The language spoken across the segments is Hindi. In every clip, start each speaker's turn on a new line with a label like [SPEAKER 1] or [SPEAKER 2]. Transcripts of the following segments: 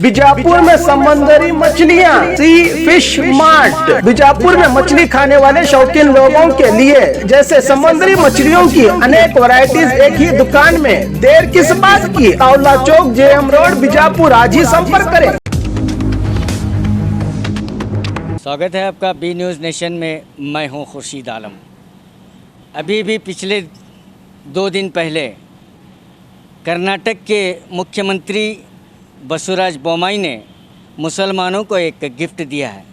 [SPEAKER 1] बीजापुर में समुद्री मछलियाँ सी फिश मार्ट बीजापुर में मछली खाने वाले शौकीन लोगों के लिए जैसे समुद्री मछलियों की अनेक वैरायटीज एक ही दुकान में। देर किस बात की, तावला चौक जेएम रोड बीजापुर, आज ही संपर्क करें।
[SPEAKER 2] स्वागत है आपका बी न्यूज़ नेशन में। मैं हूं खुर्शीद आलम। अभी भी पिछले 2 दिन पहले कर्नाटक के मुख्यमंत्री बसवराज बोम्मई ने मुसलमानों को एक गिफ्ट दिया है।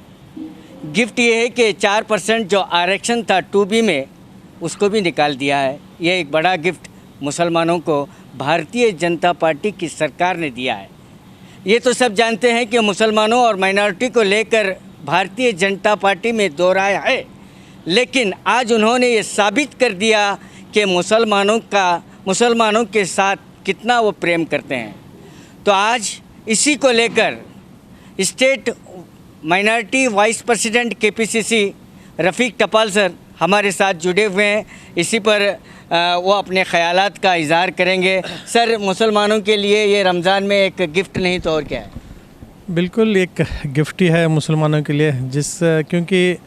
[SPEAKER 2] गिफ्ट ये है कि 4% जो आरक्षण था 2B में, उसको भी निकाल दिया है। ये एक बड़ा गिफ्ट मुसलमानों को भारतीय जनता पार्टी की सरकार ने दिया है। ये तो सब जानते हैं कि मुसलमानों और माइनॉरिटी को लेकर भारतीय जनता पार्टी में दो राय है, लेकिन आज उन्होंने ये साबित कर दिया कि मुसलमानों के साथ कितना वो प्रेम करते हैं। तो आज इसी को लेकर state minority vice president KPCC रफ़ीक टपाल सर हमारे साथ जुड़े हुए हैं। इसी पर वो अपने ख़यालात का इज़हार करेंगे। सर, मुसलमानों के लिए ये रमज़ान में एक गिफ्ट नहीं तो और क्या है?
[SPEAKER 3] बिल्कुल एक गिफ्ट ही है मुसलमानों के लिए, क्योंकि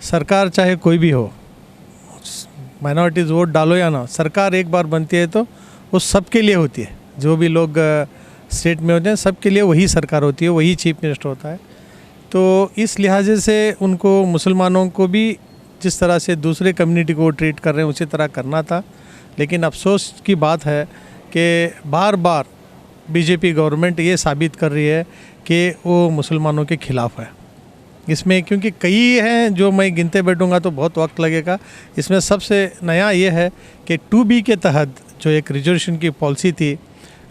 [SPEAKER 3] सरकार चाहे कोई भी हो, माइनॉरिटीज़ वोट डालो या ना, सरकार एक बार बनती है तो वो सबके लिए होती है। जो भी लोग स्टेट में होते हैं सबके लिए वही सरकार होती है, वही चीफ मिनिस्टर होता है। तो इस लिहाजे से उनको मुसलमानों को भी जिस तरह से दूसरे कम्युनिटी को ट्रीट कर रहे हैं उसी तरह करना था। लेकिन अफसोस की बात है कि बार बार बीजेपी गवर्नमेंट ये साबित कर रही है कि वो मुसलमानों के ख़िलाफ़ है। इसमें क्योंकि कई हैं जो मैं गिनते बैठूंगा तो बहुत वक्त लगेगा। इसमें सबसे नया ये है कि 2B के तहत जो एक रिजर्वेशन की पॉलिसी थी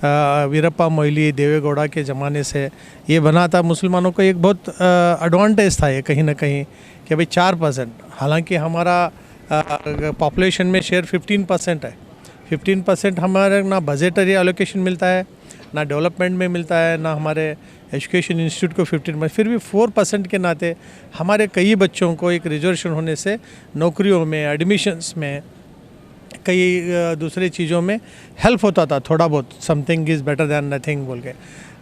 [SPEAKER 3] वीरप्पा मोइली देवेगौड़ा के ज़माने से ये बना था, मुसलमानों को एक बहुत एडवांटेज था ये कहीं ना कहीं कि भाई 4%, हालांकि हमारा पॉपुलेशन में शेयर 15% है। 15% हमारे ना बजटरी एलोकेशन मिलता है, ना डेवलपमेंट में मिलता है, ना हमारे एजुकेशन इंस्टीट्यूट को 15%, फिर भी 4% के नाते हमारे कई बच्चों को एक रिजर्वेशन होने से नौकरियों में, एडमिशन्स में, कई दूसरे चीज़ों में हेल्प होता था थोड़ा बहुत। Something is better than nothing बोल के।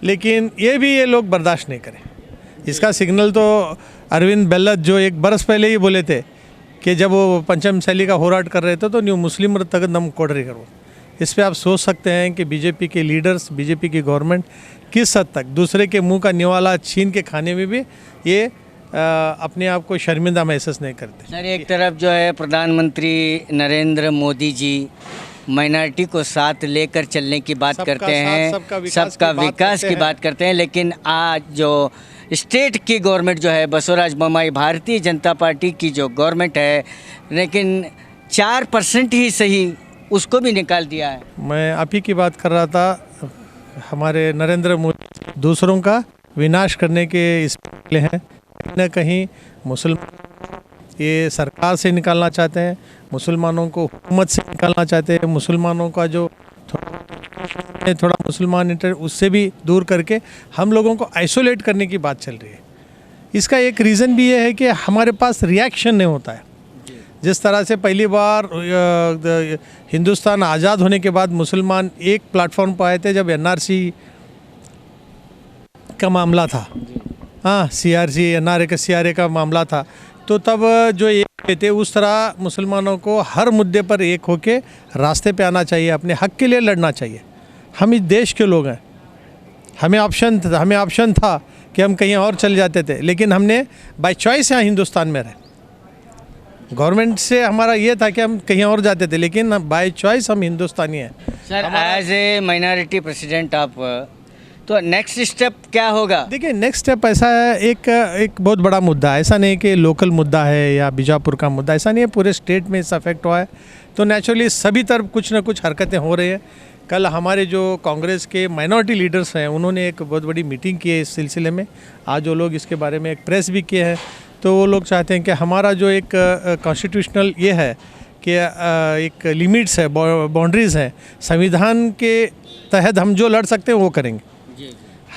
[SPEAKER 3] लेकिन ये लोग बर्दाश्त नहीं करें। इसका सिग्नल तो अरविंद बेल्लत जो 1 बरस पहले ही बोले थे कि जब वो पंचम शैली का होराट कर रहे थे तो न्यू मुस्लिम तकदम कोडरी करो। इस पर आप सोच सकते हैं कि बीजेपी के लीडर्स, बीजेपी की गवर्नमेंट किस हद तक दूसरे के मुंह का निवाला छीन के खाने में भी ये अपने आप को शर्मिंदा महसूस नहीं करते।
[SPEAKER 2] सर, एक तरफ जो है प्रधानमंत्री नरेंद्र मोदी जी माइनॉरिटी को साथ लेकर चलने की बात करते हैं, सबका विकास की बात करते हैं, लेकिन आज जो स्टेट की गवर्नमेंट जो है बसवराज बोम्मई भारतीय जनता पार्टी की जो गवर्नमेंट है, लेकिन 4% ही सही उसको भी निकाल दिया है। मैं
[SPEAKER 3] आप ही की बात कर रहा था। हमारे नरेंद्र मोदी दूसरों का विनाश करने के इस लिए हैं। कहीं ना कहीं मुसलमान ये सरकार से निकालना चाहते हैं, मुसलमानों को हुकूमत से निकालना चाहते हैं, मुसलमानों का जो थोड़ा मुसलमान उससे भी दूर करके हम लोगों को आइसोलेट करने की बात चल रही है। इसका एक रीज़न भी ये है कि हमारे पास रिएक्शन नहीं होता है। जिस तरह से पहली बार हिंदुस्तान आज़ाद होने के बाद मुसलमान एक प्लेटफॉर्म पर आए थे जब NRC का मामला था, हाँ CRA का मामला था, तो तब जो एक थे उस तरह मुसलमानों को हर मुद्दे पर एक होके रास्ते पे आना चाहिए, अपने हक के लिए लड़ना चाहिए। हम इस देश के लोग हैं, हमें ऑप्शन था कि हम कहीं और चले जाते थे, लेकिन हमने बाय चॉइस यहाँ हिंदुस्तान में रहे। गवर्नमेंट से हमारा ये था कि हम कहीं और जाते थे, लेकिन बाय चॉइस हम हिंदुस्तानी हैं।
[SPEAKER 2] Sir, as a minority president आप, तो नेक्स्ट स्टेप क्या होगा? देखिए,
[SPEAKER 3] नेक्स्ट स्टेप ऐसा है, एक बहुत बड़ा मुद्दा है। ऐसा नहीं कि लोकल मुद्दा है या बीजापुर का मुद्दा, ऐसा नहीं है, पूरे स्टेट में इसका अफेक्ट हुआ है। तो नेचुरली सभी तरफ कुछ ना कुछ हरकतें हो रही हैं। कल हमारे जो कांग्रेस के माइनॉरिटी लीडर्स हैं उन्होंने एक बहुत बड़ी मीटिंग की है इस सिलसिले में। आज वो लोग इसके बारे में एक प्रेस भी किए हैं। तो वो लोग चाहते हैं कि हमारा जो एक कॉन्स्टिट्यूशनल ये है कि एक लिमिट्स है, बाउंड्रीज़ हैं, संविधान के तहत हम जो लड़ सकते हैं वो करेंगे।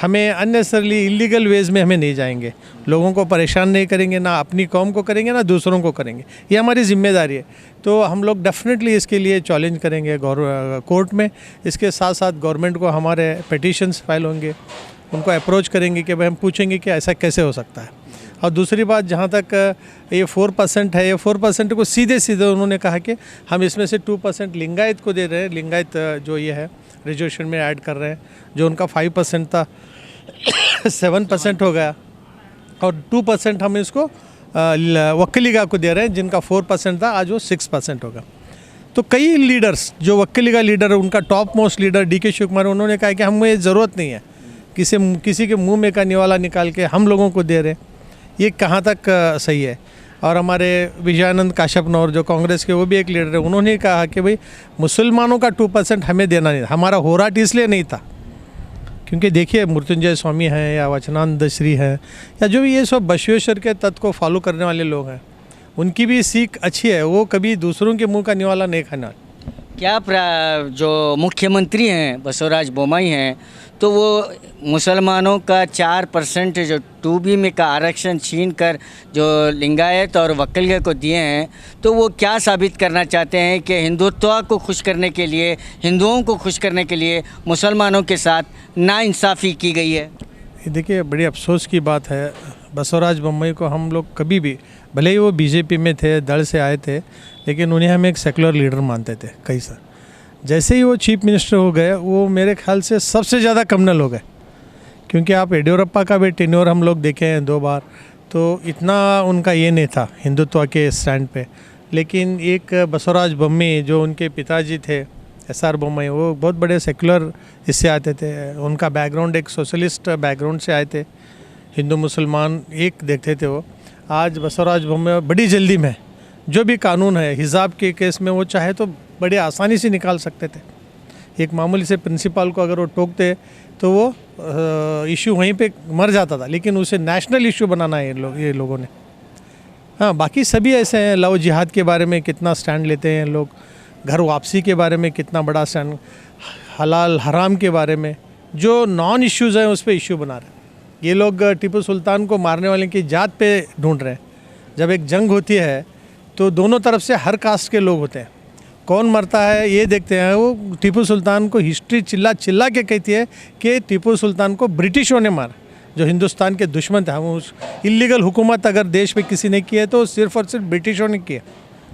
[SPEAKER 3] हमें अननेसेसरली इलीगल वेज में हमें नहीं जाएंगे, लोगों को परेशान नहीं करेंगे, ना अपनी कौम को करेंगे ना दूसरों को करेंगे। ये हमारी जिम्मेदारी है। तो हम लोग डेफिनेटली इसके लिए चैलेंज करेंगे कोर्ट में। इसके साथ साथ गवर्नमेंट को हमारे पिटीशंस फाइल होंगे उनको अप्रोच करेंगे कि भाई हम पूछेंगे कि ऐसा कैसे हो सकता है। और दूसरी बात, जहाँ तक ये 4% है, ये 4% को सीधे सीधे उन्होंने कहा कि हम इसमें से 2% लिंगायत को दे रहे हैं। लिंगायत जो ये है रिजर्वेशन में ऐड कर रहे हैं, जो उनका 5% था 7% हो गया, और 2% हम इसको वक्कलीगा को दे रहे हैं, जिनका 4% था आज वो 6% होगा। तो कई लीडर्स, जो वक्कलीगा लीडर है, उनका top most leader DK Shiv Kumar, उन्होंने कहा कि हमें ज़रूरत नहीं है किसी के मुंह में का निवाला निकाल के हम लोगों को दे रहे। ये कहाँ तक सही है। और हमारे विजयानंद काशपनौर जो कांग्रेस के, वो भी एक लीडर है, उन्होंने कहा कि भाई मुसलमानों का 2% हमें देना नहीं, हमारा होराट इसलिए नहीं था क्योंकि देखिए मृत्युंजय स्वामी हैं या वचनानंद श्री हैं या जो भी ये सब बसवेश्वर के तत्व को फॉलो करने वाले लोग हैं, उनकी भी सीख अच्छी है, वो कभी दूसरों के मुंह का निवाला नहीं खाना।
[SPEAKER 2] क्या जो मुख्यमंत्री हैं बसवराज बोम्मई हैं, तो वो मुसलमानों का 4% जो 2B में का आरक्षण छीन कर जो लिंगायत और वक्कलीगा को दिए हैं, तो वो क्या साबित करना चाहते हैं कि हिंदुत्व को खुश करने के लिए, हिंदुओं को खुश करने के लिए मुसलमानों के साथ नाइंसाफ़ी की गई है।
[SPEAKER 3] देखिए बड़ी अफसोस की बात है, बसवराज बोम्मई को हम लोग कभी भी, भले ही वो BJP में थे, दल से आए थे, लेकिन उन्हें हम एक सेकुलर लीडर मानते थे कई साल। जैसे ही वो चीफ मिनिस्टर हो गए, वो मेरे ख्याल से सबसे ज़्यादा कम्युनल हो गए, क्योंकि आप येडियुरप्पा का भी टेन्योर हम लोग देखे हैं 2 बार, तो इतना उनका ये नहीं था हिंदुत्व के स्टैंड पे। लेकिन एक बसवराज बोम्मई जो उनके पिताजी थे SR बोम्मई, वो बहुत बड़े सेकुलर इससे आते थे, उनका बैकग्राउंड एक सोशलिस्ट बैकग्राउंड से आए थे, हिंदू मुसलमान एक देखते थे वो। आज बसवराज बोम्मई बड़ी जल्दी में जो भी कानून है हिजाब के केस में, वो चाहे तो बड़े आसानी से निकाल सकते थे। एक मामूली से प्रिंसिपल को अगर वो टोकते तो वो इशू वहीं पे मर जाता था, लेकिन उसे नेशनल इशू बनाना है ये लोगों ने। हाँ, बाकी सभी ऐसे हैं, लव जिहाद के बारे में कितना स्टैंड लेते हैं लोग, घर वापसी के बारे में कितना बड़ा स्टैंड, हलाल हराम के बारे में जो नॉन इश्यूज़ हैं उस पर इशू बना रहे हैं। ये लोग टीपू सुल्तान को मारने वाले की जात पे ढूंढ रहे हैं। जब एक जंग होती है तो दोनों तरफ से हर कास्ट के लोग होते हैं, कौन मरता है ये देखते हैं। वो टीपू सुल्तान को हिस्ट्री चिल्ला चिल्ला के कहती है कि टीपू सुल्तान को ब्रिटिशों ने मारा, जो हिंदुस्तान के दुश्मन थे। हम उस इलीगल हुकूमत अगर देश में किसी ने की है तो सिर्फ और सिर्फ ब्रिटिशों ने किया।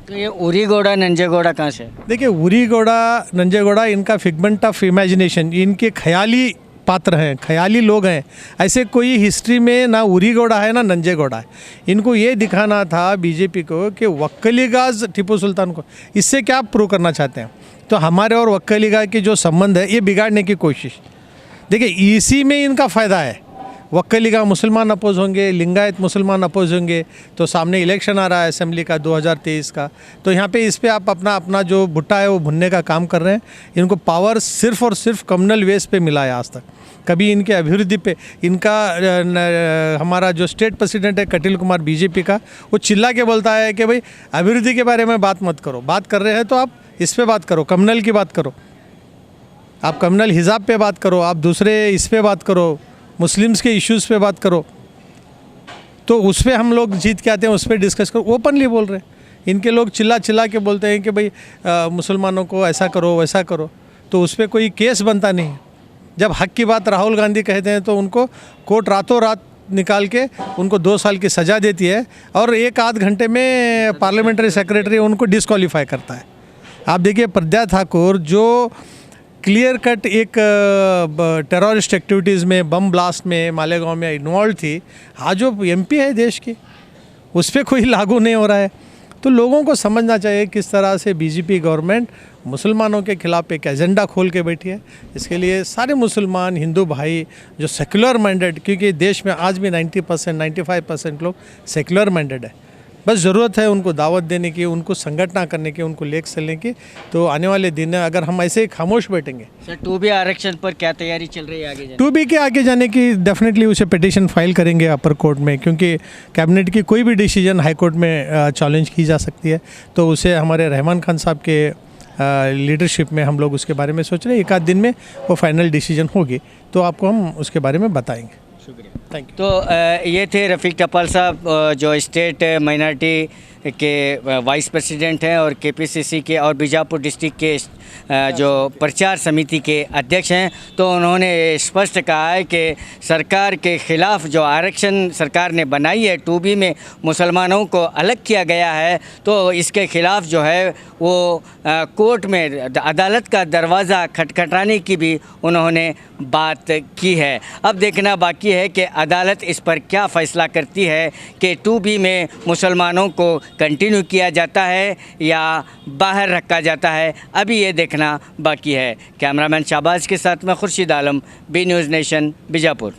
[SPEAKER 2] तो ये उरीगौड़ा नंजेगौड़ा कहाँ से?
[SPEAKER 3] देखिए उरीगौड़ा नंजेगौड़ा इनका फिगमेंट ऑफ इमेजिनेशन, इनके ख्याली पात्र हैं, ख्याली लोग हैं। ऐसे कोई हिस्ट्री में ना उरीगौड़ा है ना नंजेगौड़ा है। इनको ये दिखाना था BJP को कि वक्कलीगाज टीपू सुल्तान को, इससे क्या प्रूव करना चाहते हैं। तो हमारे और वक्कलीगा के जो संबंध है ये बिगाड़ने की कोशिश। देखिए इसी में इनका फ़ायदा है। वक्कलीगा मुसलमान अपोज होंगे, लिंगायत मुसलमान अपोज होंगे, तो सामने इलेक्शन आ रहा है असेंबली का 2023 का, तो यहाँ पे इस पे आप अपना जो भुट्टा है वो भुनने का काम कर रहे हैं। इनको पावर सिर्फ और सिर्फ कम्युनल बेस पे मिला है आज तक। कभी इनके अभिवृद्धि पे हमारा जो स्टेट प्रेसिडेंट है कटिल कुमार BJP का, वो चिल्ला के बोलता है कि भाई अभिवृद्धि के बारे में बात मत करो, बात कर रहे हैं तो आप इस पे बात करो, कम्युनल की बात करो, आप कम्युनल हिजाब पे बात करो, आप दूसरे इस पे बात करो, मुस्लिम्स के इश्यूज़ पे बात करो। तो उस पर हम लोग जीत के आते हैं, उस पर डिस्कस करो, ओपनली बोल रहे हैं। इनके लोग चिल्ला चिल्ला के बोलते हैं कि भाई मुसलमानों को ऐसा करो वैसा करो, तो उस पर कोई केस बनता नहीं। जब हक की बात राहुल गांधी कहते हैं तो उनको कोर्ट रातों रात निकाल के उनको 2 साल की सज़ा देती है और 1 आध घंटे में पार्लियामेंट्री सेक्रेटरी उनको डिस्क्वालीफाई करता है। आप देखिए प्रज्ञा ठाकुर जो क्लियर कट एक टेररिस्ट एक्टिविटीज़ में, बम ब्लास्ट में मालेगांव में इन्वॉल्व थी, आज जो MP है देश की, उस पर कोई लागू नहीं हो रहा है। तो लोगों को समझना चाहिए किस तरह से BJP गवर्नमेंट मुसलमानों के खिलाफ एक एजेंडा खोल के बैठी है। इसके लिए सारे मुसलमान हिंदू भाई जो सेकुलर माइंडेड, क्योंकि देश में आज भी 90% 95% लोग सेकुलर माइंडेड है, बस ज़रूरत है उनको दावत देने की, उनको संगठना करने की, उनको लेकर चलने की। तो आने वाले दिन अगर हम ऐसे ही खामोश बैठेंगे।
[SPEAKER 2] सर 2B आरक्षण पर क्या तैयारी चल रही है आगे जाने?
[SPEAKER 3] 2B के आगे जाने की डेफिनेटली उसे पिटीशन फाइल करेंगे अपर कोर्ट में, क्योंकि कैबिनेट की कोई भी डिसीजन हाई कोर्ट में चैलेंज की जा सकती है। तो उसे हमारे रहमान खान साहब के लीडरशिप में हम लोग उसके बारे में सोच रहे हैं। 1 आध दिन में वो फाइनल डिसीजन होगी तो आपको हम उसके बारे में बताएंगे।
[SPEAKER 2] शुक्रिया,
[SPEAKER 3] थैंक यू।
[SPEAKER 2] तो ये थे रफ़ीक टपाल साहब जो स्टेट माइनॉरिटी के वाइस प्रेसिडेंट हैं और KPCC के और बीजापुर डिस्ट्रिक्ट के जो प्रचार समिति के अध्यक्ष हैं, तो उन्होंने स्पष्ट कहा है कि सरकार के ख़िलाफ़ जो आरक्षण सरकार ने बनाई है 2B में मुसलमानों को अलग किया गया है, तो इसके ख़िलाफ़ जो है वो कोर्ट में अदालत का दरवाज़ा खटखटाने की भी उन्होंने बात की है। अब देखना बाकी है कि अदालत इस पर क्या फ़ैसला करती है कि 2B में मुसलमानों को कंटिन्यू किया जाता है या बाहर रखा जाता है, अभी ये देखना बाकी है। कैमरामैन शाहबाज के साथ में Khurshid Alam, B news nation, Bijapur.